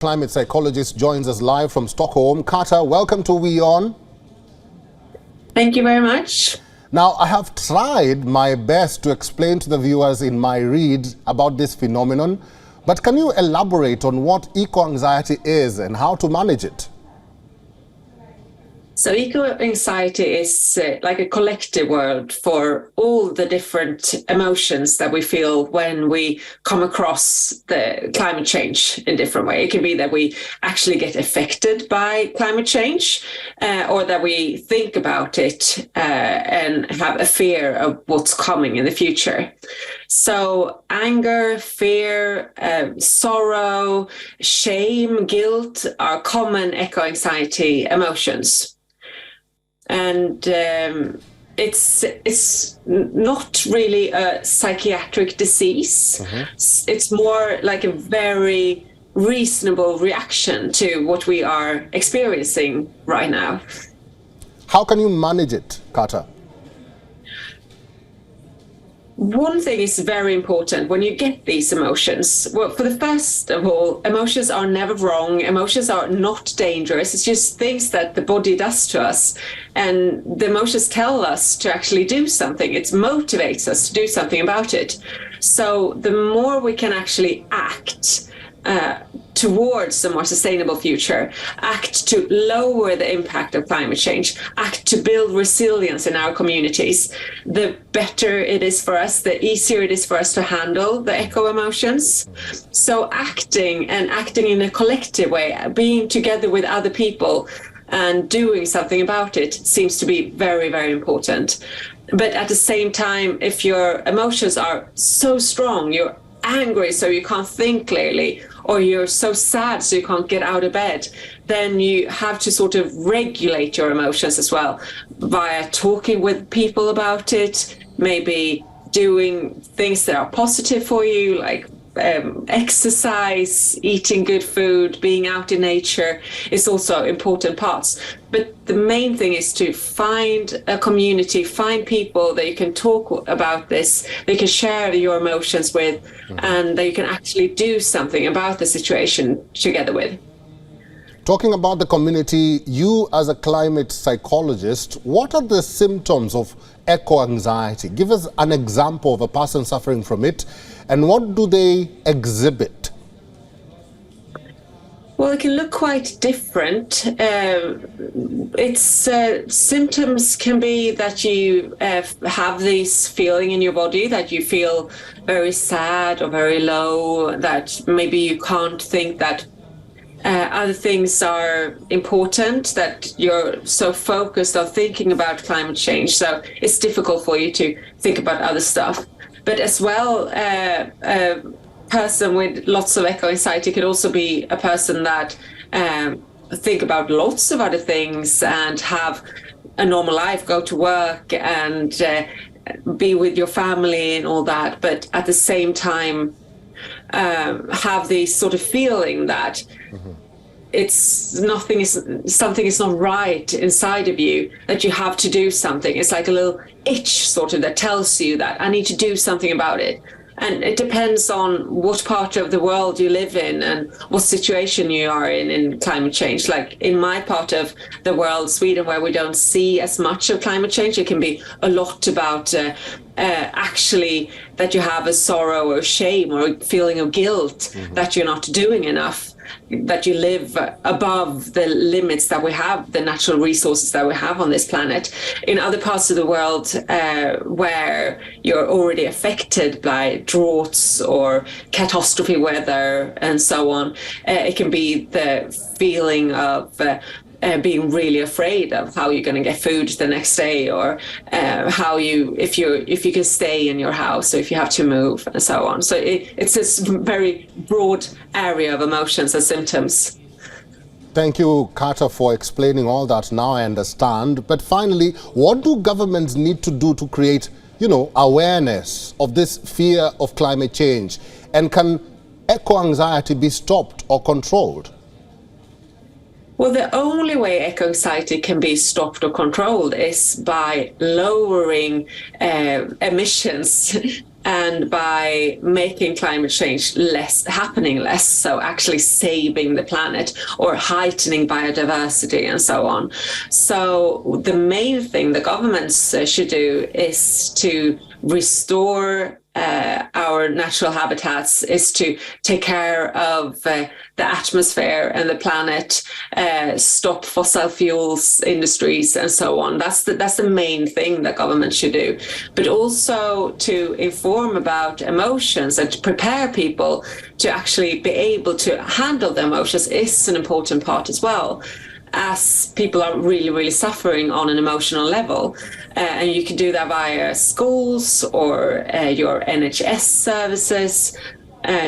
Climate psychologist joins us live from Stockholm. Kata, welcome to WION. Thank you very much. Now, I have tried my best to explain to the viewers in my read about this phenomenon, but can you elaborate on what eco-anxiety is and how to manage it? So eco-anxiety is like a collective word for all the different emotions that we feel when we come across the climate change in different ways. It can be that we actually get affected by climate change or that we think about it and have a fear of what's coming in the future. So anger, fear, sorrow, shame, guilt are common eco-anxiety emotions. And it's not really a psychiatric disease. It's more like a very reasonable reaction to what we are experiencing right now. How can you manage it, Kata? One thing is very important when you get these emotions. Well, for the first of all, emotions are never wrong. Emotions are not dangerous. It's just things that the body does to us. And the emotions tell us to actually do something. It motivates us to do something about it. So the more we can actually act towards a more sustainable future, act to lower the impact of climate change, act to build resilience in our communities, the better it is for us, the easier it is for us to handle the eco-emotions. So acting in a collective way, being together with other people and doing something about it seems to be very, very important. But at the same time, if your emotions are so strong, you're angry so you can't think clearly, or you're so sad so you can't get out of bed, then you have to sort of regulate your emotions as well via talking with people about it, maybe doing things that are positive for you, like exercise, eating good food, being out in nature is also important parts. But the main thing is to find a community, find people that you can talk about this, that you can share your emotions with, and that you can actually do something about the situation together with. Talking about the community, you as a climate psychologist, what are the symptoms of eco-anxiety? Give us an example of a person suffering from it, and what do they exhibit? Well, it can look quite different. Its symptoms can be that you have this feeling in your body that you feel very sad or very low, that maybe you can't think that other things are important, that you're so focused on thinking about climate change, so it's difficult for you to think about other stuff. But as well, a person with lots of eco-anxiety could also be a person that think about lots of other things and have a normal life, go to work and be with your family and all that, but at the same time have this sort of feeling that something is not right inside of you, that you have to do something. It's like a little itch sort of that tells you that I need to do something about it. And it depends on what part of the world you live in and what situation you are in climate change. Like in my part of the world, Sweden, where we don't see as much of climate change, it can be a lot about actually that you have a sorrow or shame or a feeling of guilt that you're not doing enough, that you live above the limits that we have, the natural resources that we have on this planet. In other parts of the world where you're already affected by droughts or catastrophe weather and so on, it can be the feeling of being really afraid of how you're going to get food the next day, or if you can stay in your house, or if you have to move, and so on. So it's this very broad area of emotions and symptoms. Thank you, Kata, for explaining all that. Now I understand. But finally, what do governments need to do to create, awareness of this fear of climate change? And can eco-anxiety be stopped or controlled? Well, the only way eco-anxiety can be stopped or controlled is by lowering emissions and by making climate change happening less, so actually saving the planet or heightening biodiversity and so on. So the main thing the governments should do is to restore our natural habitats, is to take care of the atmosphere and the planet, stop fossil fuels industries and so on. That's the main thing that government should do. But also to inform about emotions and to prepare people to actually be able to handle the emotions is an important part as well, as people are really, really suffering on an emotional level. And you can do that via schools or your NHS services.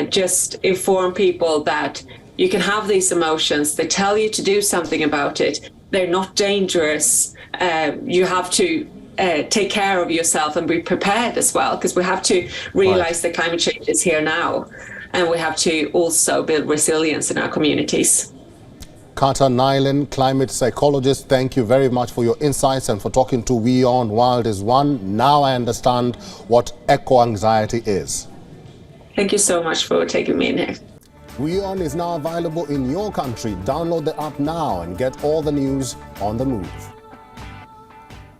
Just inform people that you can have these emotions. They tell you to do something about it. They're not dangerous. You have to take care of yourself and be prepared as well, because we have to realize that climate change is here now. And we have to also build resilience in our communities. Kata Nyland, climate psychologist, thank you very much for your insights and for talking to WION World is One. Now I understand what eco-anxiety is. Thank you so much for taking me in here. WION is now available in your country. Download the app now and get all the news on the move.